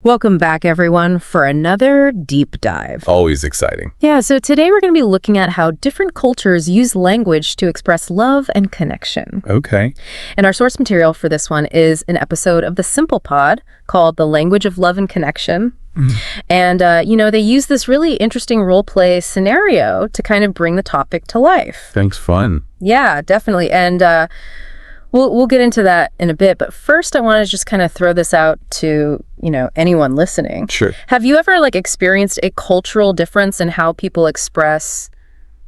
Welcome back, everyone, for another deep dive. Always exciting. Yeah, so today we're going to be looking at how different cultures use language to express love and connection. Okay. And our source material for this one is an episode of The Simple Pod called The Language of Love and Connection. And, they use this really interesting role play scenario to kind of bring the topic to life. Thanks, fun. Yeah, definitely. And we'll get into that in a bit. But first, I want to just kind of throw this out to anyone listening. Sure. Have you ever experienced a cultural difference in how people express,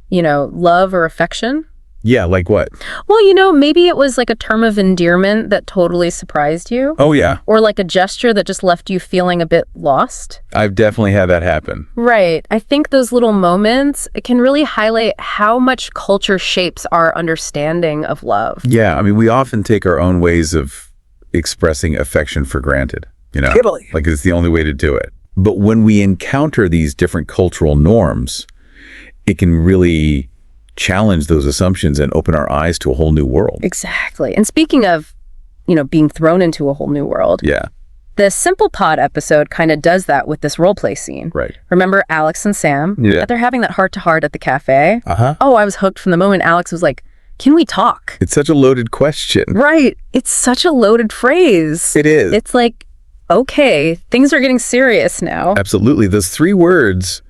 love or affection? Yeah, like what? Well, maybe it was like a term of endearment that totally surprised you. Oh, yeah. Or like a gesture that just left you feeling a bit lost. I've definitely had that happen. Right. I think those little moments, it can really highlight how much culture shapes our understanding of love. Yeah, we often take our own ways of expressing affection for granted, Totally. Like it's the only way to do it. But when we encounter these different cultural norms, it can really challenge those assumptions and open our eyes to a whole new world. Exactly. And speaking of, being thrown into a whole new world. Yeah. The Simple Pod episode kind of does that with this role play scene. Right. Remember Alex and Sam? Yeah. They're having that heart-to-heart at the cafe. Uh-huh. Oh, I was hooked from the moment Alex was like, can we talk? It's such a loaded question. Right. It's such a loaded phrase. It is. It's like, okay, things are getting serious now. Absolutely. Those three words,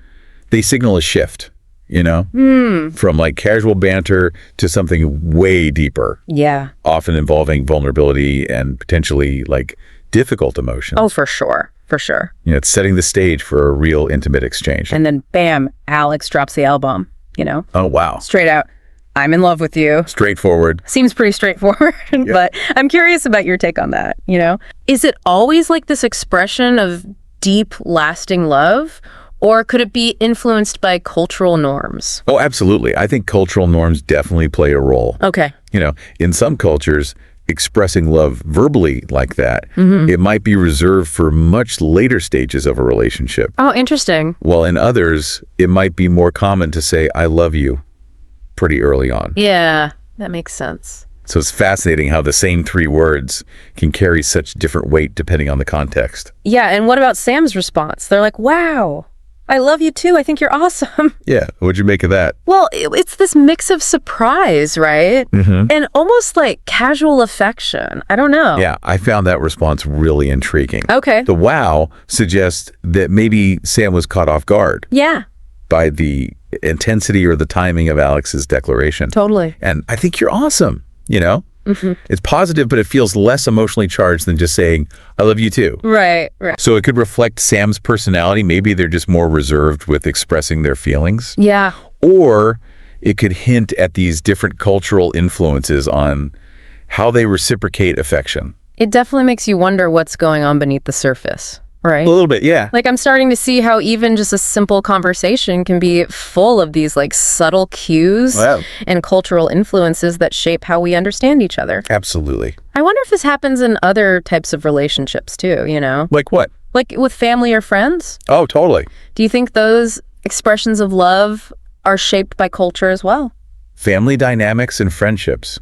they signal a shift. From casual banter to something way deeper. Yeah. Often involving vulnerability and potentially difficult emotions. Oh, for sure. For sure. It's setting the stage for a real intimate exchange. And then bam, Alex drops the L-bomb, Oh, wow. Straight out, I'm in love with you. Straightforward. Seems pretty straightforward, but I'm curious about your take on that, Is it always this expression of deep, lasting love? Or could it be influenced by cultural norms? Oh, absolutely. I think cultural norms definitely play a role. Okay. In some cultures, expressing love verbally like that, it might be reserved for much later stages of a relationship. Oh, interesting. While in others, it might be more common to say, I love you pretty early on. Yeah, that makes sense. So it's fascinating how the same three words can carry such different weight depending on the context. Yeah, and what about Sam's response? They're like, wow, I love you too. I think you're awesome. Yeah, what'd you make of that? Well, it's this mix of surprise, right? And almost casual affection. I don't know. Yeah, I found that response really intriguing. Okay. The wow suggests that maybe Sam was caught off guard. Yeah. By the intensity or the timing of Alex's declaration. Totally. And I think you're awesome, It's positive, but it feels less emotionally charged than just saying, I love you too. Right. So it could reflect Sam's personality. Maybe they're just more reserved with expressing their feelings. Yeah. Or it could hint at these different cultural influences on how they reciprocate affection. It definitely makes you wonder what's going on beneath the surface. Right. A little bit, yeah. I'm starting to see how even just a simple conversation can be full of these subtle cues and cultural influences that shape how we understand each other. Absolutely. I wonder if this happens in other types of relationships too, Like what? Like with family or friends? Oh, totally. Do you think those expressions of love are shaped by culture as well? Family dynamics and friendships,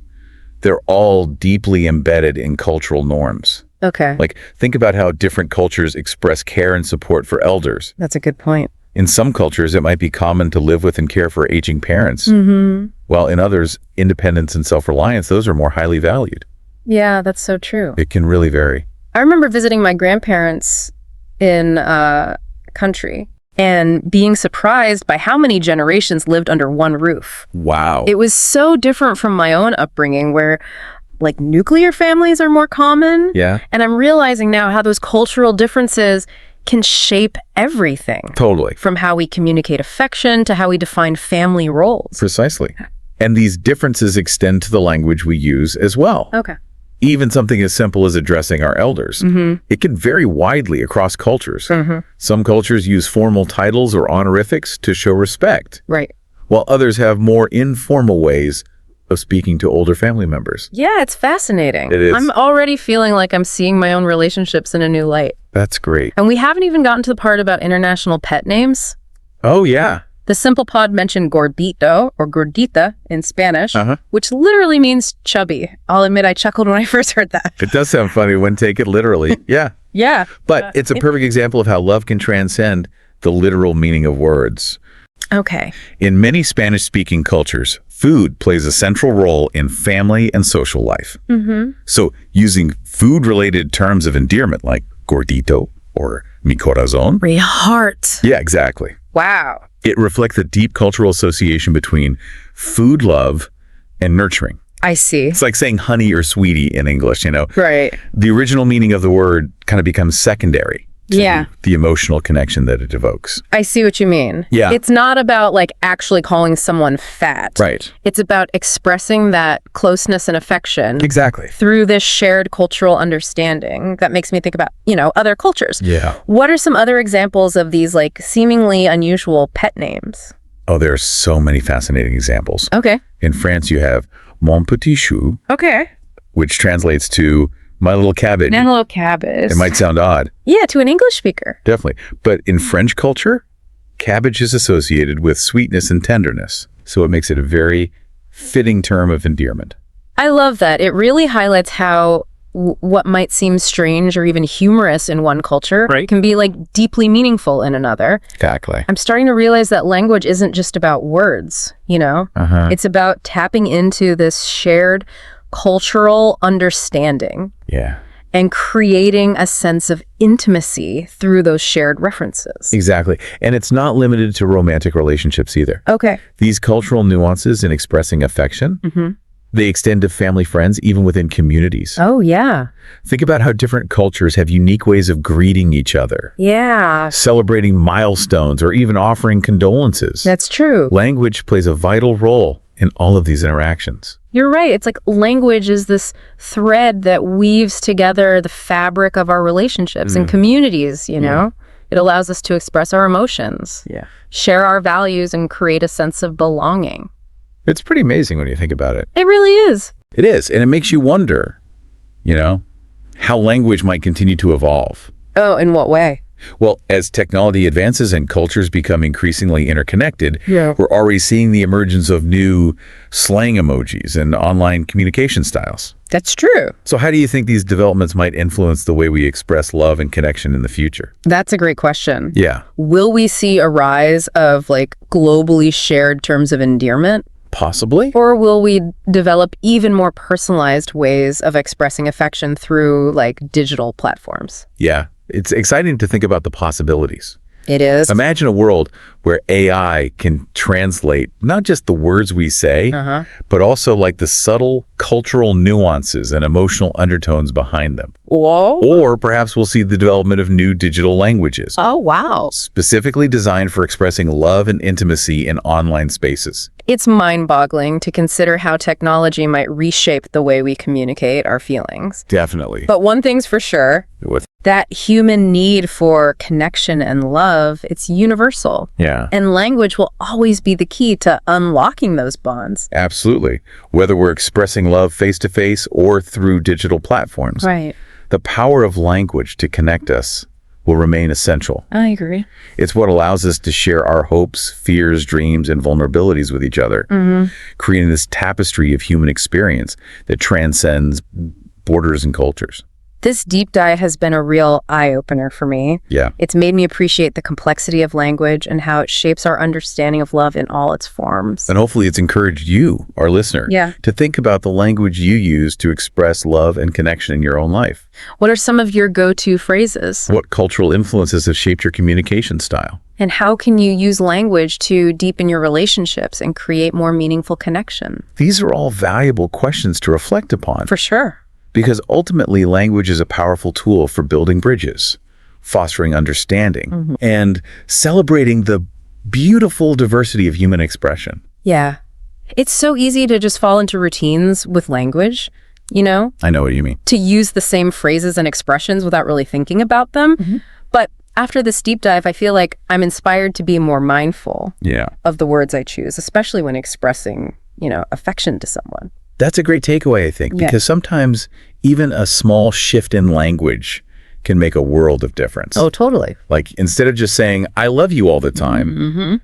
they're all deeply embedded in cultural norms. Okay. Think about how different cultures express care and support for elders. That's a good point. In some cultures, it might be common to live with and care for aging parents. While in others, independence and self-reliance, those are more highly valued. Yeah, that's so true. It can really vary. I remember visiting my grandparents in a country and being surprised by how many generations lived under one roof. Wow. It was so different from my own upbringing where nuclear families are more common. Yeah. And I'm realizing now how those cultural differences can shape everything. Totally. From how we communicate affection to how we define family roles. Precisely. And these differences extend to the language we use as well. Okay. Even something as simple as addressing our elders. It can vary widely across cultures. Some cultures use formal titles or honorifics to show respect. Right. While others have more informal ways of speaking to older family members. Yeah, it's fascinating. It is. I'm already feeling like I'm seeing my own relationships in a new light. That's great. And we haven't even gotten to the part about international pet names. Oh, yeah. The Simple Pod mentioned gordito or gordita in Spanish, which literally means chubby. I'll admit I chuckled when I first heard that. It does sound funny when take it literally. Yeah. Yeah. But it's a perfect example of how love can transcend the literal meaning of words. Okay. In many Spanish-speaking cultures, food plays a central role in family and social life. So using food-related terms of endearment like gordito or mi corazón. My heart. Yeah, exactly. Wow. It reflects a deep cultural association between food love and nurturing. I see. It's like saying honey or sweetie in English, you know. Right. The original meaning of the word kind of becomes secondary to the emotional connection that it evokes. I see what you mean. Yeah. It's not about like actually calling someone fat. Right. It's about expressing that closeness and affection. Exactly. Through this shared cultural understanding. That makes me think about, other cultures. Yeah. What are some other examples of these like seemingly unusual pet names? Oh, there are so many fascinating examples. Okay. In France, you have mon petit choux, Okay. which translates to my little cabbage. And a little cabbage. It might sound odd. Yeah, to an English speaker. Definitely. But in French culture, cabbage is associated with sweetness and tenderness. So it makes it a very fitting term of endearment. I love that. It really highlights how what might seem strange or even humorous in one culture can be like deeply meaningful in another. Exactly. I'm starting to realize that language isn't just about words, It's about tapping into this shared cultural understanding. Yeah. And creating a sense of intimacy through those shared references. Exactly. And it's not limited to romantic relationships either. Okay. These cultural nuances in expressing affection, they extend to family friends, even within communities. Oh, yeah. Think about how different cultures have unique ways of greeting each other, Yeah. celebrating milestones, or even offering condolences. That's true. Language plays a vital role in all of these interactions. You're right. It's like language is this thread that weaves together the fabric of our relationships and communities, It allows us to express our emotions, share our values, and create a sense of belonging. It's pretty amazing when you think about it. It really is. It is. And it makes you wonder, how language might continue to evolve. Oh, in what way? Well, as technology advances and cultures become increasingly interconnected, we're already seeing the emergence of new slang emojis and online communication styles. That's true. So how do you think these developments might influence the way we express love and connection in the future? That's a great question. Yeah. Will we see a rise of like globally shared terms of endearment? Possibly. Or will we develop even more personalized ways of expressing affection through like digital platforms? Yeah. It's exciting to think about the possibilities. It is. Imagine a world where AI can translate not just the words we say, but also like the subtle cultural nuances and emotional undertones behind them. Whoa. Or perhaps we'll see the development of new digital languages, Oh, wow. specifically designed for expressing love and intimacy in online spaces. It's mind-boggling to consider how technology might reshape the way we communicate our feelings. Definitely. But one thing's for sure, that human need for connection and love, it's universal. Yeah. And language will always be the key to unlocking those bonds. Absolutely. Whether we're expressing love face-to-face or through digital platforms, Right. the power of language to connect us will remain essential. I agree. It's what allows us to share our hopes, fears, dreams, and vulnerabilities with each other, creating this tapestry of human experience that transcends borders and cultures. This deep dive has been a real eye-opener for me. Yeah. It's made me appreciate the complexity of language and how it shapes our understanding of love in all its forms. And hopefully it's encouraged you, our listener, to think about the language you use to express love and connection in your own life. What are some of your go-to phrases? What cultural influences have shaped your communication style? And how can you use language to deepen your relationships and create more meaningful connection? These are all valuable questions to reflect upon. For sure. Because ultimately, language is a powerful tool for building bridges, fostering understanding, and celebrating the beautiful diversity of human expression. Yeah. It's so easy to just fall into routines with language, I know what you mean. to use the same phrases and expressions without really thinking about them. But after this deep dive, I feel like I'm inspired to be more mindful of the words I choose, especially when expressing, affection to someone. That's a great takeaway, I think, because sometimes even a small shift in language can make a world of difference. Oh, totally. Like instead of just saying, I love you all the time,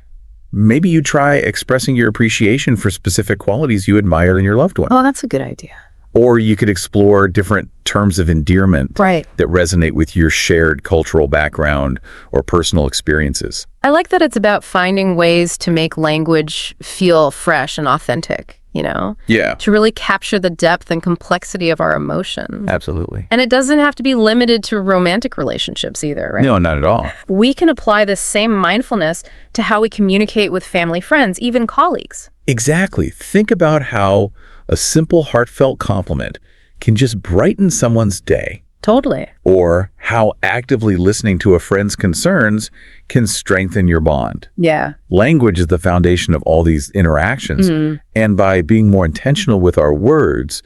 maybe you try expressing your appreciation for specific qualities you admire in your loved one. Oh, that's a good idea. Or you could explore different terms of endearment Right. that resonate with your shared cultural background or personal experiences. I like that it's about finding ways to make language feel fresh and authentic, Yeah, to really capture the depth and complexity of our emotions. absolutely. And it doesn't have to be limited to romantic relationships either, right? No, not at all. We can apply this same mindfulness to how we communicate with family, friends, even colleagues. Exactly. Think about how a simple, heartfelt compliment can just brighten someone's day, Totally. or how actively listening to a friend's concerns can strengthen your bond. Yeah. Language is the foundation of all these interactions, and by being more intentional with our words,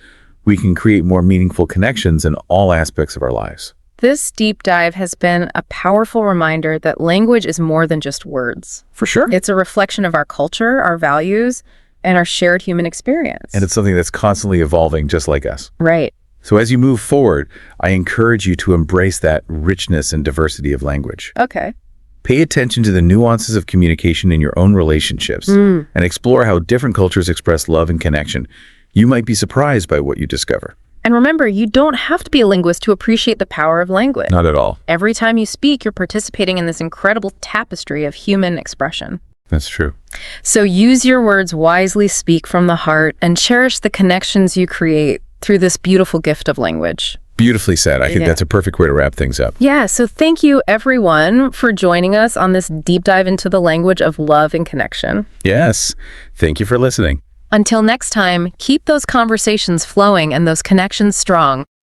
we can create more meaningful connections in all aspects of our lives. This deep dive has been a powerful reminder that language is more than just words. For sure. It's a reflection of our culture, our values, and our shared human experience. And it's something that's constantly evolving just like us. Right. So as you move forward, I encourage you to embrace that richness and diversity of language. Okay. Pay attention to the nuances of communication in your own relationships and explore how different cultures express love and connection. You might be surprised by what you discover. And remember, you don't have to be a linguist to appreciate the power of language. Not at all. Every time you speak, you're participating in this incredible tapestry of human expression. That's true. So use your words wisely, speak from the heart, and cherish the connections you create through this beautiful gift of language. Beautifully said. I think that's a perfect way to wrap things up. Yeah, so thank you everyone for joining us on this deep dive into the language of love and connection. Yes. Thank you for listening. Until next time, keep those conversations flowing and those connections strong.